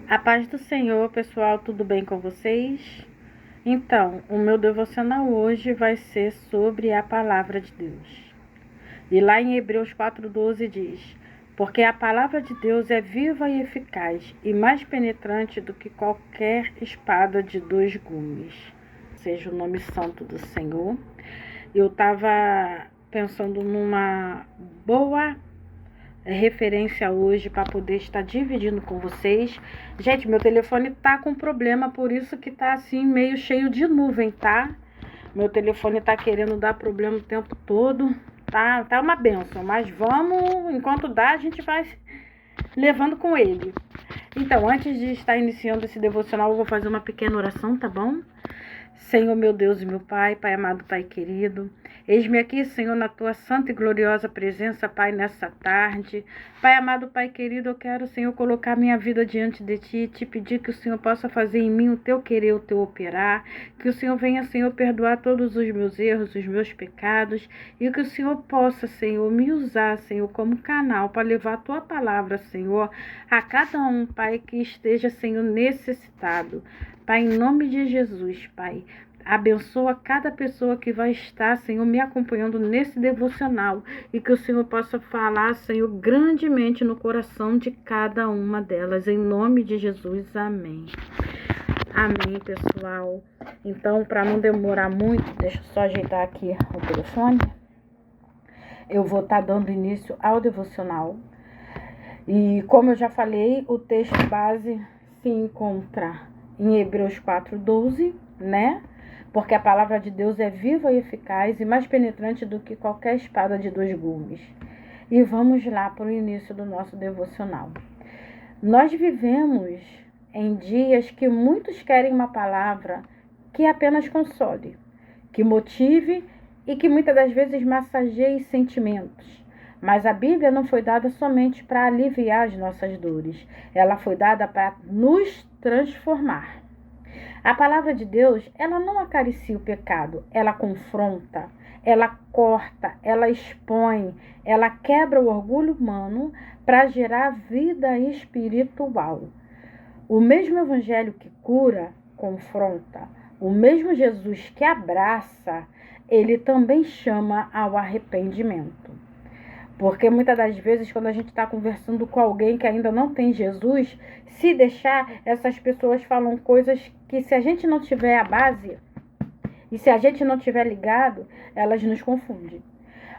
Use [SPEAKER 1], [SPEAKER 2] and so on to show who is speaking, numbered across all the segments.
[SPEAKER 1] A paz do Senhor, pessoal, tudo bem com vocês? Então, o meu devocional hoje vai ser sobre a palavra de Deus. E lá em Hebreus 4:12 diz: Porque a palavra de Deus é viva e eficaz e mais penetrante do que qualquer espada de dois gumes. Seja o nome santo do Senhor. Eu estava pensando numa boa referência hoje para poder estar dividindo com vocês. Gente, meu telefone tá com problema, por isso que tá assim meio cheio de nuvem, tá? Meu telefone tá querendo dar problema o tempo todo. Tá uma benção, mas vamos, enquanto dá, a gente vai levando com ele. Então, antes de estar iniciando esse devocional, eu vou fazer uma pequena oração, tá bom? Senhor, meu Deus e meu Pai, Pai amado, Pai querido, eis-me aqui, Senhor, na Tua santa e gloriosa presença, Pai, nessa tarde. Pai amado, Pai querido, eu quero, Senhor, colocar minha vida diante de Ti e Te pedir que o Senhor possa fazer em mim o Teu querer, o Teu operar, que o Senhor venha, Senhor, perdoar todos os meus erros, os meus pecados, e que o Senhor possa, Senhor, me usar, Senhor, como canal para levar a Tua palavra, Senhor, a cada um, Pai, que esteja, Senhor, necessitado. Pai, em nome de Jesus, Pai, abençoa cada pessoa que vai estar, Senhor, me acompanhando nesse devocional e que o Senhor possa falar, Senhor, grandemente no coração de cada uma delas. Em nome de Jesus, amém. Amém, pessoal. Então, para não demorar muito, deixa eu só ajeitar aqui o telefone. Eu vou estar dando início ao devocional. E como eu já falei, o texto base se encontra em Hebreus 4:12, né? Porque a palavra de Deus é viva e eficaz e mais penetrante do que qualquer espada de dois gumes. E vamos lá para o início do nosso devocional. Nós vivemos em dias que muitos querem uma palavra que apenas console, que motive e que muitas das vezes massageie sentimentos. Mas a Bíblia não foi dada somente para aliviar as nossas dores. Ela foi dada para nos transformar. A palavra de Deus, ela não acaricia o pecado, ela confronta, ela corta, ela expõe, ela quebra o orgulho humano para gerar vida espiritual. O mesmo evangelho que cura, confronta. O mesmo Jesus que abraça, ele também chama ao arrependimento. Porque muitas das vezes, quando a gente está conversando com alguém que ainda não tem Jesus, se deixar, essas pessoas falam coisas que, se a gente não tiver a base, e se a gente não tiver ligado, elas nos confundem.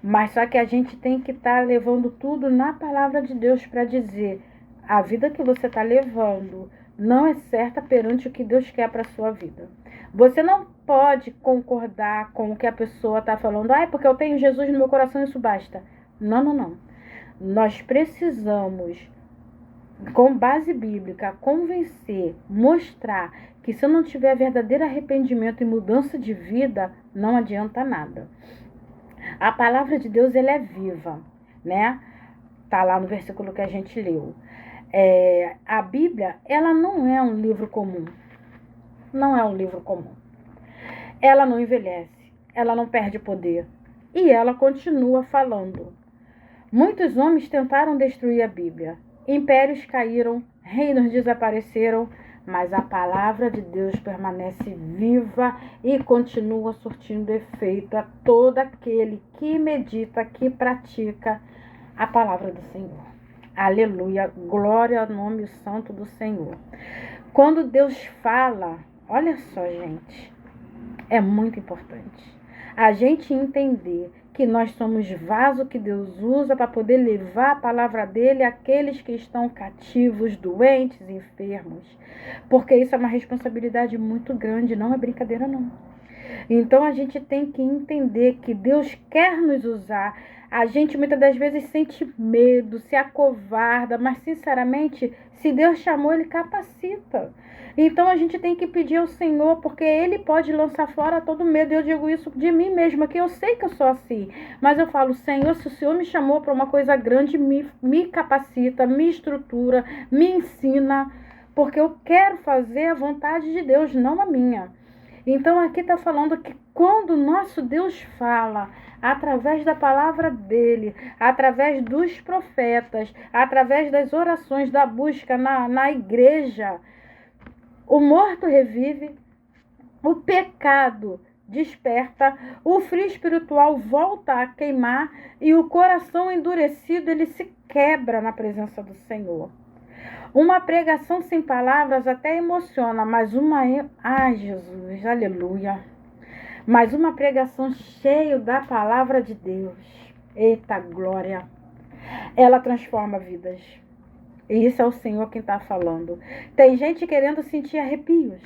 [SPEAKER 1] Mas só que a gente tem que estar levando tudo na palavra de Deus para dizer: a vida que você está levando não é certa perante o que Deus quer para a sua vida. Você não pode concordar com o que a pessoa está falando. Ah, é porque eu tenho Jesus no meu coração, isso basta. Não. Nós precisamos, com base bíblica, convencer, mostrar que se eu não tiver verdadeiro arrependimento e mudança de vida, não adianta nada. A palavra de Deus, ela é viva, né? Tá lá no versículo que a gente leu. A Bíblia, ela não é um livro comum. Não é um livro comum. Ela não envelhece, ela não perde poder. E ela continua falando. Muitos homens tentaram destruir a Bíblia. Impérios caíram, reinos desapareceram, mas a palavra de Deus permanece viva e continua surtindo efeito a todo aquele que medita, que pratica a palavra do Senhor. Aleluia, glória ao nome santo do Senhor. Quando Deus fala, olha só, gente, é muito importante a gente entender que nós somos vaso que Deus usa para poder levar a palavra dele àqueles que estão cativos, doentes, enfermos. Porque isso é uma responsabilidade muito grande, não é brincadeira não. Então a gente tem que entender que Deus quer nos usar. A gente muitas das vezes sente medo, se acovarda, mas sinceramente, se Deus chamou, ele capacita. Então a gente tem que pedir ao Senhor, porque ele pode lançar fora todo medo. Eu digo isso de mim mesma, que eu sei que eu sou assim. Mas eu falo: Senhor, se o Senhor me chamou para uma coisa grande, me capacita, me estrutura, me ensina, porque eu quero fazer a vontade de Deus, não a minha. Então aqui está falando que quando o nosso Deus fala, através da palavra dele, através dos profetas, através das orações, da busca na igreja. O morto revive, o pecado desperta, o frio espiritual volta a queimar e o coração endurecido ele se quebra na presença do Senhor. Uma pregação sem palavras até emociona, mas ai, Jesus, aleluia. Mas uma pregação cheia da palavra de Deus, eita glória, ela transforma vidas. E isso é o Senhor quem está falando. Tem gente querendo sentir arrepios,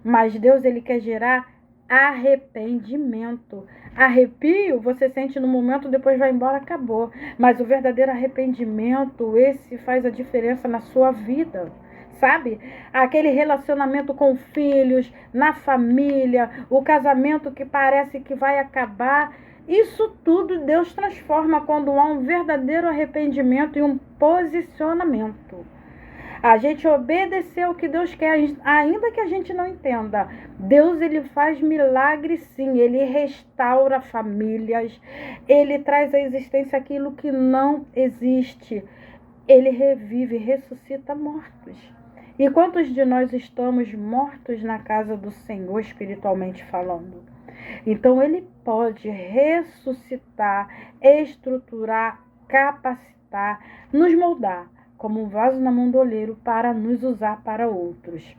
[SPEAKER 1] mas Deus ele quer gerar arrependimento. Arrepio você sente no momento, depois vai embora, acabou. Mas o verdadeiro arrependimento, esse faz a diferença na sua vida. Sabe? Aquele relacionamento com filhos, na família, o casamento que parece que vai acabar. Isso tudo Deus transforma quando há um verdadeiro arrependimento e um posicionamento. A gente obedecer o que Deus quer, ainda que a gente não entenda. Deus ele faz milagres sim, ele restaura famílias, ele traz à existência aquilo que não existe. Ele revive, ressuscita mortos. E quantos de nós estamos mortos na casa do Senhor, espiritualmente falando? Então ele pode ressuscitar, estruturar, capacitar, nos moldar como um vaso na mão do oleiro para nos usar para outros.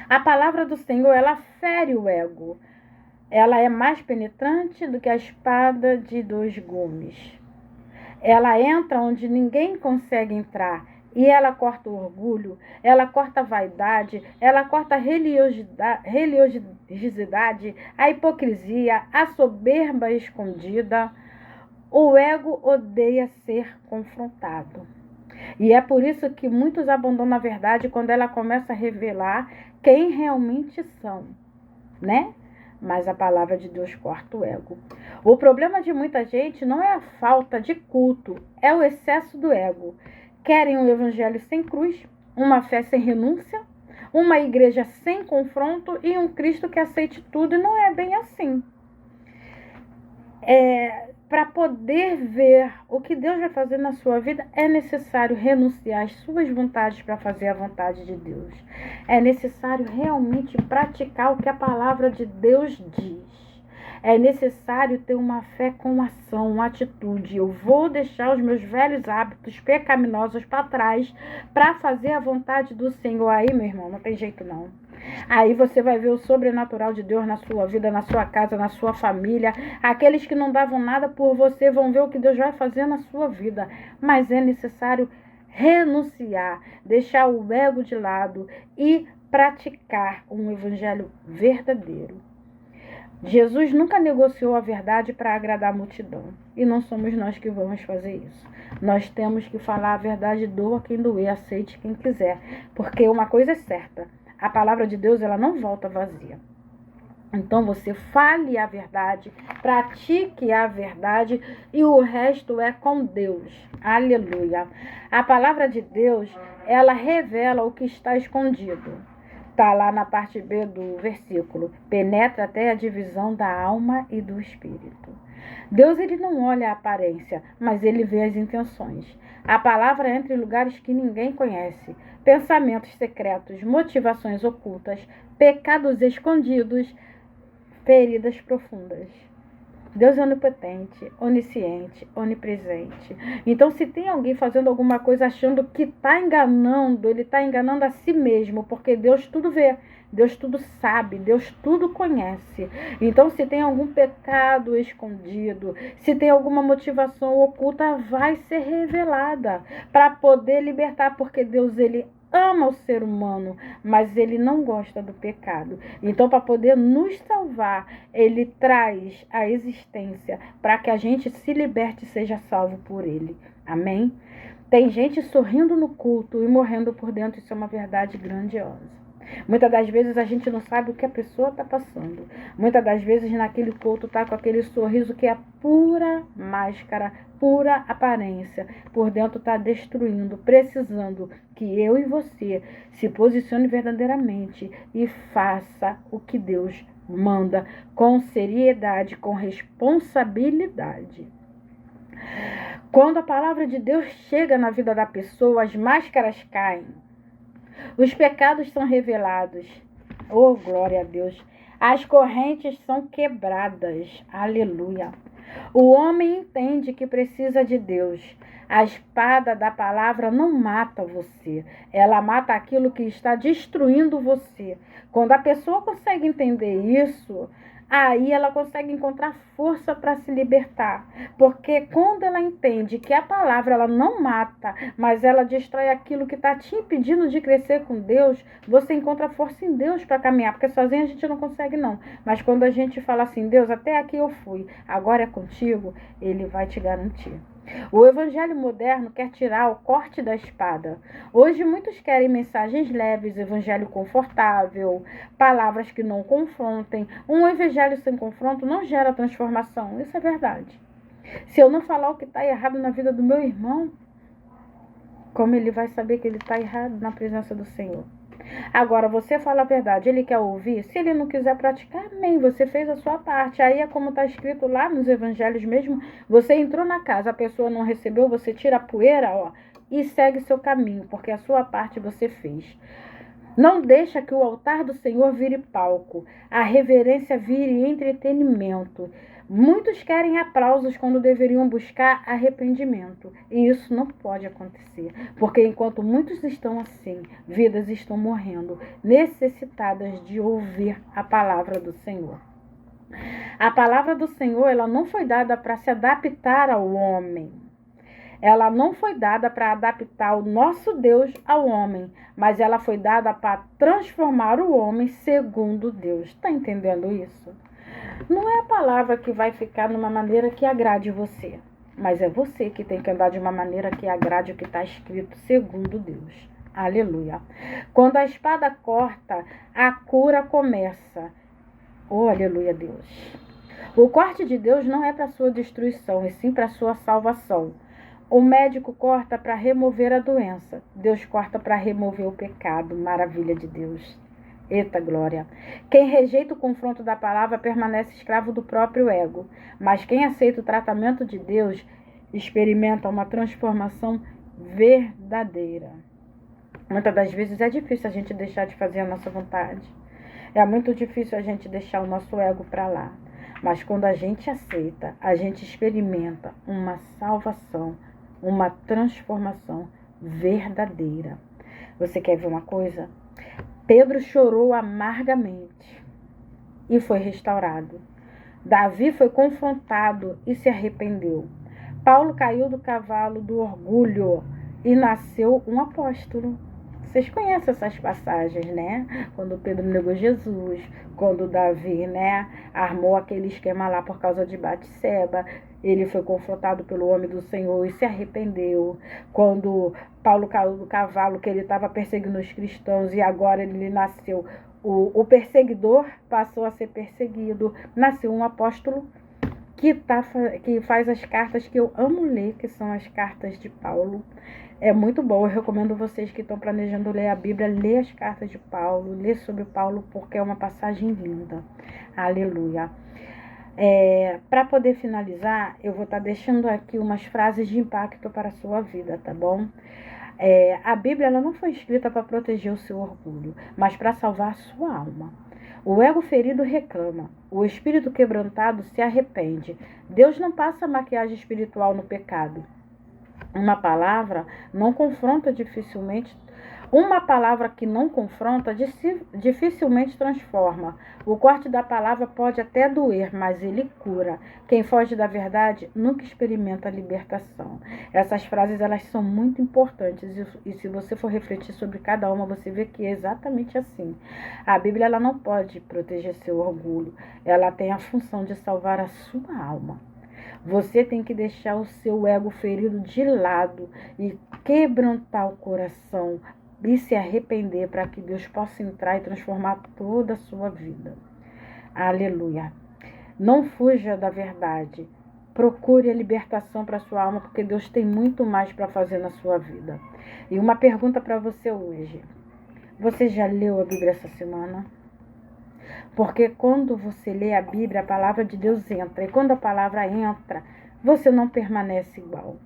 [SPEAKER 1] A palavra do Senhor, ela fere o ego. Ela é mais penetrante do que a espada de 2 gumes. Ela entra onde ninguém consegue entrar. E ela corta o orgulho, ela corta a vaidade, ela corta a religiosidade, a hipocrisia, a soberba escondida. O ego odeia ser confrontado. E é por isso que muitos abandonam a verdade quando ela começa a revelar quem realmente são, né? Mas a palavra de Deus corta o ego. O problema de muita gente não é a falta de culto, é o excesso do ego. Querem um evangelho sem cruz, uma fé sem renúncia, uma igreja sem confronto e um Cristo que aceite tudo, e não é bem assim. Para poder ver o que Deus vai fazer na sua vida, é necessário renunciar às suas vontades para fazer a vontade de Deus. É necessário realmente praticar o que a palavra de Deus diz. É necessário ter uma fé com ação, uma atitude. Eu vou deixar os meus velhos hábitos pecaminosos para trás para fazer a vontade do Senhor. Aí, meu irmão, não tem jeito não. Aí você vai ver o sobrenatural de Deus na sua vida, na sua casa, na sua família. Aqueles que não davam nada por você vão ver o que Deus vai fazer na sua vida. Mas é necessário renunciar, deixar o ego de lado e praticar um evangelho verdadeiro. Jesus nunca negociou a verdade para agradar a multidão. E não somos nós que vamos fazer isso. Nós temos que falar a verdade, doa quem doer, aceite quem quiser. Porque uma coisa é certa, a palavra de Deus ela não volta vazia. Então você fale a verdade, pratique a verdade e o resto é com Deus. Aleluia. A palavra de Deus, ela revela o que está escondido. Está lá na parte B do versículo. Penetra até a divisão da alma e do espírito. Deus ele não olha a aparência, mas ele vê as intenções. A palavra entra em lugares que ninguém conhece. Pensamentos secretos, motivações ocultas, pecados escondidos, feridas profundas. Deus é onipotente, onisciente, onipresente. Então, se tem alguém fazendo alguma coisa achando que está enganando, ele está enganando a si mesmo, porque Deus tudo vê, Deus tudo sabe, Deus tudo conhece. Então, se tem algum pecado escondido, se tem alguma motivação oculta, vai ser revelada para poder libertar, porque Deus, ele ama o ser humano, mas ele não gosta do pecado. Então, para poder nos salvar, ele traz a existência para que a gente se liberte e seja salvo por ele. Amém? Tem gente sorrindo no culto e morrendo por dentro. Isso é uma verdade grandiosa. Muitas das vezes a gente não sabe o que a pessoa está passando. Muitas das vezes naquele culto está com aquele sorriso que é pura máscara, pura aparência. Por dentro está destruindo, precisando que eu e você se posicione verdadeiramente e faça o que Deus manda com seriedade, com responsabilidade. Quando a palavra de Deus chega na vida da pessoa, as máscaras caem. Os pecados são revelados. Oh, glória a Deus. As correntes são quebradas. Aleluia. O homem entende que precisa de Deus. A espada da palavra não mata você. Ela mata aquilo que está destruindo você. Quando a pessoa consegue entender isso, aí ela consegue encontrar força para se libertar. Porque quando ela entende que a palavra ela não mata, mas ela destrói aquilo que está te impedindo de crescer com Deus, você encontra força em Deus para caminhar. Porque sozinha a gente não consegue não. Mas quando a gente fala assim, Deus, até aqui eu fui, agora é contigo, Ele vai te garantir. O evangelho moderno quer tirar o corte da espada. Hoje muitos querem mensagens leves, evangelho confortável, palavras que não confrontem. Um evangelho sem confronto não gera transformação. Isso é verdade. Se eu não falar o que está errado na vida do meu irmão, como ele vai saber que ele está errado na presença do Senhor? Agora, você fala a verdade, ele quer ouvir? Se ele não quiser praticar, amém, você fez a sua parte. Aí é como está escrito lá nos evangelhos mesmo, você entrou na casa, a pessoa não recebeu, você tira a poeira, ó, e segue seu caminho, porque a sua parte você fez. Não deixa que o altar do Senhor vire palco, a reverência vire entretenimento. Muitos querem aplausos quando deveriam buscar arrependimento. E isso não pode acontecer, porque enquanto muitos estão assim, vidas estão morrendo, necessitadas de ouvir a palavra do Senhor. A palavra do Senhor, ela não foi dada para se adaptar ao homem. Ela não foi dada para adaptar o nosso Deus ao homem, mas ela foi dada para transformar o homem segundo Deus. Está entendendo isso? Não é a palavra que vai ficar numa maneira que agrade você, mas é você que tem que andar de uma maneira que agrade o que está escrito segundo Deus. Aleluia. Quando a espada corta, a cura começa. Oh, aleluia, Deus. O corte de Deus não é para sua destruição, e sim para sua salvação. O médico corta para remover a doença. Deus corta para remover o pecado. Maravilha de Deus. Eita glória. Quem rejeita o confronto da palavra permanece escravo do próprio ego. Mas quem aceita o tratamento de Deus experimenta uma transformação verdadeira. Muitas das vezes é difícil a gente deixar de fazer a nossa vontade. É muito difícil a gente deixar o nosso ego para lá. Mas quando a gente aceita, a gente experimenta uma salvação, uma transformação verdadeira. Você quer ver uma coisa? Pedro chorou amargamente e foi restaurado. Davi foi confrontado e se arrependeu. Paulo caiu do cavalo do orgulho e nasceu um apóstolo. Vocês conhecem essas passagens, né? Quando Pedro negou Jesus, quando Davi, né, armou aquele esquema lá por causa de Batseba, ele foi confrontado pelo homem do Senhor e se arrependeu. Quando Paulo caiu do cavalo, que ele estava perseguindo os cristãos e agora ele nasceu, o perseguidor passou a ser perseguido, nasceu um apóstolo que faz as cartas que eu amo ler, que são as cartas de Paulo. É muito bom, eu recomendo vocês que estão planejando ler a Bíblia, ler as cartas de Paulo, ler sobre Paulo, porque é uma passagem linda. Aleluia. Para poder finalizar, eu vou estar deixando aqui umas frases de impacto para a sua vida, tá bom? A Bíblia ela não foi escrita para proteger o seu orgulho, mas para salvar a sua alma. O ego ferido reclama, o espírito quebrantado se arrepende. Deus não passa maquiagem espiritual no pecado. Uma palavra não confronta dificilmente. Uma palavra que não confronta dificilmente transforma. O corte da palavra pode até doer, mas ele cura. Quem foge da verdade nunca experimenta a libertação. Essas frases elas são muito importantes e se você for refletir sobre cada uma, você vê que é exatamente assim. A Bíblia ela não pode proteger seu orgulho. Ela tem a função de salvar a sua alma. Você tem que deixar o seu ego ferido de lado e quebrantar o coração e se arrepender para que Deus possa entrar e transformar toda a sua vida. Aleluia. Não fuja da verdade. Procure a libertação para a sua alma, porque Deus tem muito mais para fazer na sua vida. E uma pergunta para você hoje. Você já leu a Bíblia essa semana? Porque quando você lê a Bíblia, a palavra de Deus entra. E quando a palavra entra, você não permanece igual.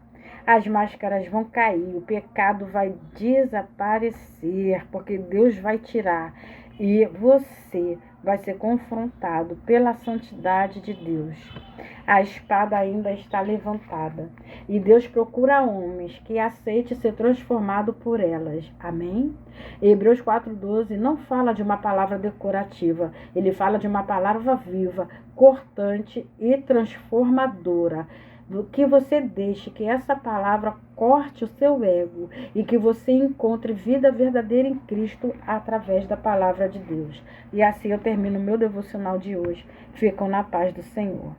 [SPEAKER 1] As máscaras vão cair, o pecado vai desaparecer, porque Deus vai tirar. E você vai ser confrontado pela santidade de Deus. A espada ainda está levantada. E Deus procura homens que aceitem ser transformado por elas. Amém? Hebreus 4,12 não fala de uma palavra decorativa. Ele fala de uma palavra viva, cortante e transformadora. Que você deixe que essa palavra corte o seu ego e que você encontre vida verdadeira em Cristo através da palavra de Deus. E assim eu termino o meu devocional de hoje. Ficam na paz do Senhor.